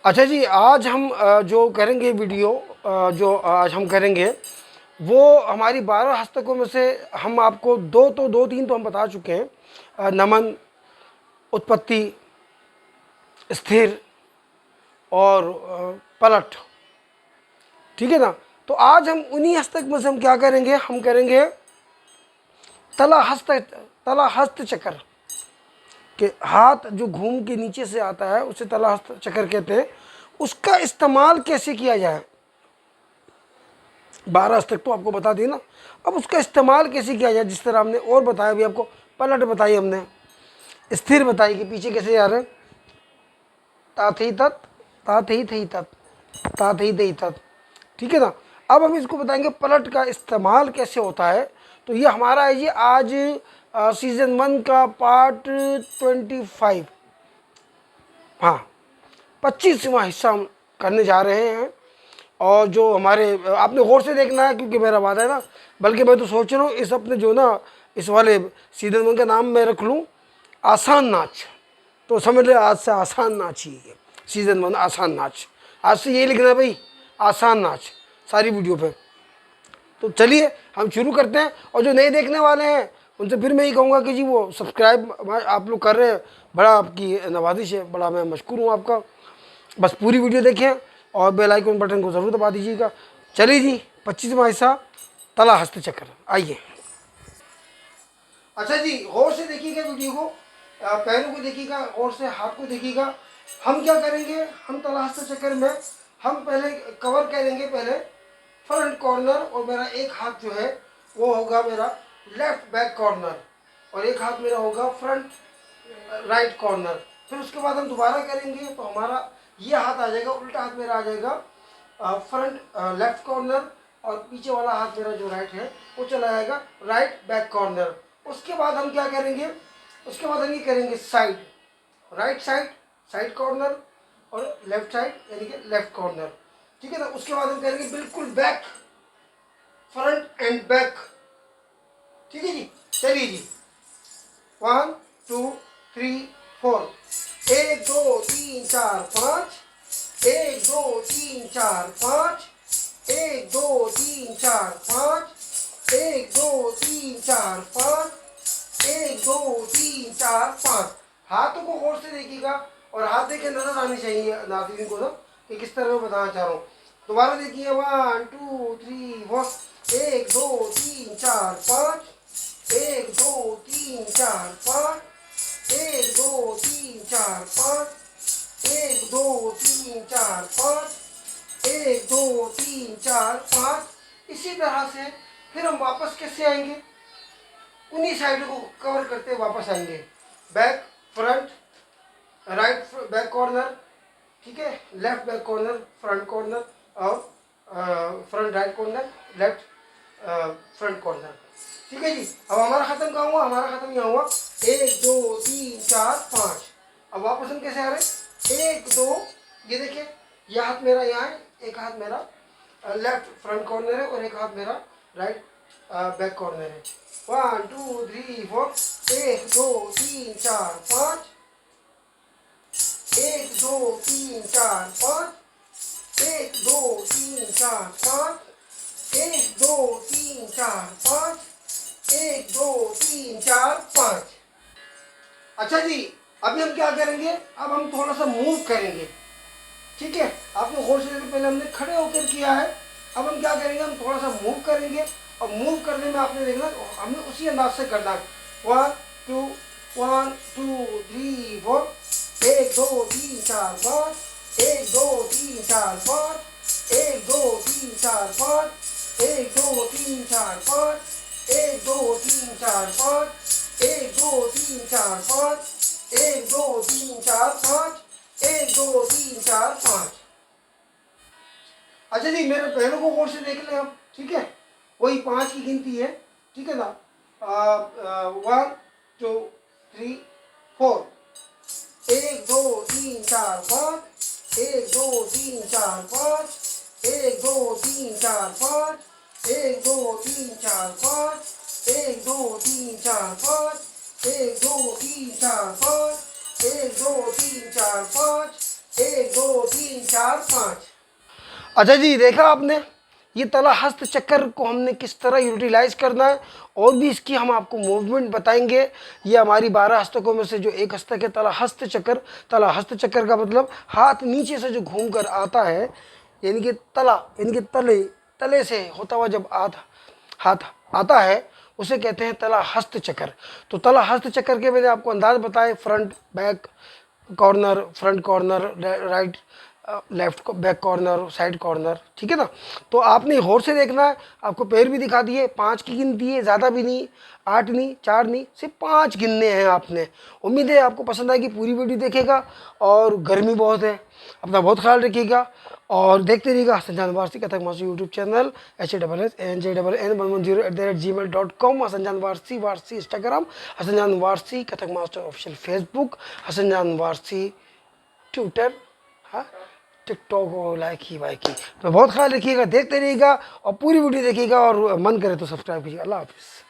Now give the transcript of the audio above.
अच्छा जी, आज हम जो करेंगे वीडियो जो आज हम करेंगे वो हमारी 12 हस्तकों में से हम आपको दो तीन तो हम बता चुके हैं। नमन, उत्पत्ति, स्थिर और पलट। ठीक है ना। तो आज हम उन्हीं हस्तक में से हम क्या करेंगे, हम करेंगे तला हस्त चक्र के हाथ जो घूम के नीचे से आता है उसे तला हस्त चक्र कहते हैं। उसका इस्तेमाल कैसे किया जाए, 12 तक तो आपको बता दी ना। अब उसका इस्तेमाल कैसे किया जाए, जिस तरह हमने और बताया, अभी आपको पलट बताई, हमने स्थिर बताई कि पीछे कैसे जा रहे हैं, तात ही तत्, तात ही थी तत्, तात ही दही तत्। ठीक है ना। अब हम इसको बताएंगे पलट का इस्तेमाल कैसे होता है। तो ये हमारा है जी आज सीजन 1 का पार्ट 25, हाँ 25वां हिस्सा हम करने जा रहे हैं। और जो हमारे आपने गौर से देखना है, क्योंकि मेरा वादा है ना, बल्कि मैं तो सोच रहा हूँ इस अपने जो ना इस वाले सीजन 1 का नाम मैं रख लूँ आसान नाच। तो समझ ले आज से आसान नाच ही है सीजन 1, आसान नाच। आज से ये लिखना है भाई, आसान नाच सारी वीडियो पे। तो चलिए हम शुरू करते हैं। और जो नए देखने वाले हैं उनसे फिर मैं ही कहूँगा कि जी वो सब्सक्राइब आप लोग कर रहे हैं, बड़ा आपकी नवाजिश है, बड़ा मैं मशकूर हूँ आपका। बस पूरी वीडियो देखें और बेल आइकन बटन को ज़रूर दबा दीजिएगा। चलिए जी, 25वां हिस्सा तला हस्त चक्र, आइए। अच्छा जी, गौर से देखिएगा वीडियो को, पैरों को देखिएगा, गौर से हाथ को देखिएगा। हम क्या करेंगे, हम तला हस्त चक्र में हम पहले कवर करेंगे, पहले फ्रंट कॉर्नर, और मेरा एक हाथ जो है वो होगा मेरा लेफ्ट बैक कॉर्नर, और एक हाथ मेरा होगा फ्रंट राइट कॉर्नर। फिर उसके बाद हम दोबारा करेंगे तो हमारा ये हाथ आ जाएगा, उल्टा हाथ मेरा आ जाएगा फ्रंट लेफ्ट कॉर्नर, और पीछे वाला हाथ मेरा जो राइट है वो चला जाएगा राइट बैक कॉर्नर। उसके बाद हम क्या करेंगे, उसके बाद हम ये करेंगे side, right side side corner, और लेफ्ट साइड यानी कि लेफ्ट कॉर्नर। ठीक है ना। उसके बाद हम करेंगे बिल्कुल बैक, फ्रंट एंड बैक। ठीक है जी। चलिए जी, 1 2 3 4, 1 2 3 4 5, 1 2 3 4 5, 1 2 3 4 5, 1 2 3 4 5, 1 2 3 4 5। हाथों को गौर से देखिएगा, और हाथ देखे नजर आनी चाहिए नाज़रीन को ना कि किस तरह मैं बताना चाह रहा हूँ। दोबारा देखिए, 1 2 3 4, 1 2 3 4 5, 1 2 3 4 5, 1 2 3 4 5, 1 2 3 4 5, 1 2 3 4 5। इसी तरह से फिर हम वापस कैसे आएंगे, उन्हीं साइड को कवर करते वापस आएंगे, back front right back corner, ठीक है, left back corner front corner, और front right corner left front corner. ठीक है जी। अब हमारा खत्म कहाँ हुआ, हमारा खत्म यहाँ हुआ 1 2 3 4 5। अब वापस हम कैसे आ रहे हैं, 1 2, ये देखिए यह हाथ मेरा यहाँ है, एक हाथ मेरा लेफ्ट फ्रंट कॉर्नर है, और एक हाथ मेरा राइट बैक कॉर्नर है। 1 2 3 4, 1 2 3 4 5, 1 2 3 4 5, 1 2 3 4 5, 1 2 3 4 5, 1 2 3 4 5। अच्छा जी, अभी हम क्या करेंगे, अब हम थोड़ा सा मूव करेंगे। ठीक है, आपको गौर से देखिए, पहले हमने खड़े होकर किया है, अब हम क्या करेंगे, हम थोड़ा सा मूव करेंगे। और मूव करने में आपने देखना हमने उसी अंदाज से करना है। 1 2 1 2 3 4, 1 2 3 4 5, 1 2 3 4 5, 1 2 3 4 5, 1 2 3 4 5, 1 2 3 4 5, 1 2 3 4 5, 1 2 3 4 5, 1 2 3 4 5। अच्छा जी, मेरे पैरों को गौर से देख लें आप। ठीक है, वही 5 की गिनती है। ठीक है ना। 1 2 3 4, 1 2 3 4 5, 1 2 3 4 5, 1 2 3 4 5, 1 2 3 4 5, 1 2 3 4 5, 1 2 3 4 5, 1 2 3 4 5, 1 2 3 4 5। अच्छा जी, देखा आपने ये तला हस्त चक्कर को हमने किस तरह यूटिलाइज करना है, और भी इसकी हम आपको मूवमेंट बताएंगे। ये हमारी 12 हस्तकों में से जो एक हस्तक है तला हस्त चक्कर। तला हस्त चक्कर का मतलब हाथ नीचे से जो घूम कर आता है, यानी कि तला, यानी कि तले, तले से होता हुआ जब हाथ आता है, उसे कहते हैं तला हस्त चक्कर। तो तला हस्त चक्कर के मैंने आपको अंदाज बताए, front back corner, front corner, right left back corner, side corner, ठीक है ना। तो आपने गौर से देखना है, आपको पैर भी दिखा दिए, 5 की गिनती है, ज़्यादा भी नहीं, 8 नहीं, 4 नहीं, सिर्फ 5 गिनने हैं आपने। उम्मीद है आपको पसंद आएगी, पूरी वीडियो देखेगा। और गर्मी बहुत है, अपना बहुत ख्याल रखिएगा और देखते रहिएगा Hasan Jaan Warsi Kathak master YouTube channel HSNJNN110@gmail.com, Hasan Jaan Warsi Warsi Instagram, Hasan Jaan Warsi Kathak master official Facebook, Hasan Jaan Warsi Twitter, हाँ टिकटॉक और लाइक ही वाइक ही। तो बहुत ख्याल रखिएगा, देखते रहिएगा और पूरी वीडियो देखिएगा, और मन करे तो सब्सक्राइब कीजिएगा। अल्लाह हाफिज़।